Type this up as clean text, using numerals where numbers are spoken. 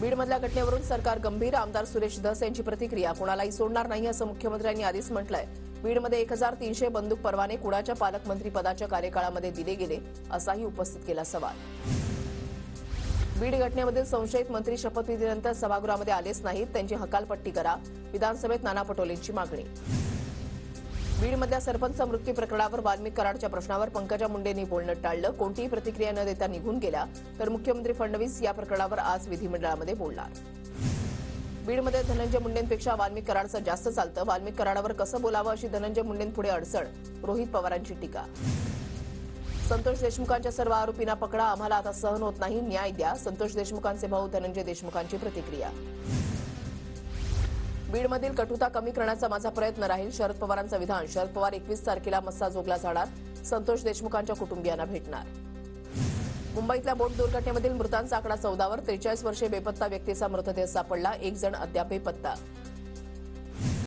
बीडमधल्या घटनेवरून सरकार गंभीर. आमदार सुरेश धस यांची प्रतिक्रिया. कोणालाही सोडणार नाही असं मुख्यमंत्र्यांनी आधीच म्हटलंय. बीडमध्ये 1300 बंदूक परवाने कुणाच्या पालकमंत्री पदाच्या कार्यकाळामध्ये दिले गेले असाही उपस्थित केला सवाल. बीड घटनेमधील संशयित मंत्री शपथविधीनंतर सभागृहामध्ये आलेच नाहीत. त्यांची हकालपट्टी करा. विधानसभेत नाना पटोलेंची मागणी. बीडमधल्या सरपंच मृत्यू प्रकरणावर वाल्मिक कराडच्या प्रश्नावर पंकजा मुंडेंनी बोलणं टाळलं. कोणतीही प्रतिक्रिया न देता निघून गेल्या. तर मुख्यमंत्री फडणवीस या प्रकरणावर आज विधिमंडळामध्ये बोलणार. बीडमध्ये धनंजय मुंडेंपेक्षा वाल्मिक कराडचं जास्त चालतं. वाल्मिक कराडावर कसं बोलावं अशी धनंजय मुंडेंपुढे अडचण. रोहित पवारांची टीका. संतोष देशमुखांच्या सर्व आरोपींना पकडा. आम्हाला आता सहन होत नाही. न्याय द्या. संतोष देशमुखांचे भाऊ धनंजय देशमुखांची प्रतिक्रिया. बीडमधील कटुता कमी करण्याचा माझा प्रयत्न राहील. शरद पवारांचं विधान. शरद पवार 21 तारखेला मस्साजोगला जाणार. संतोष देशमुखांच्या कुटुंबियांना भेटणार. मुंबईतल्या बोट दुर्घटनेमधील मृतांचा आकडा 14 वर. 43 वर्षीय बेपत्ता व्यक्तीचा मृतदेह सापडला. एक जण अद्याप बेपत्ता.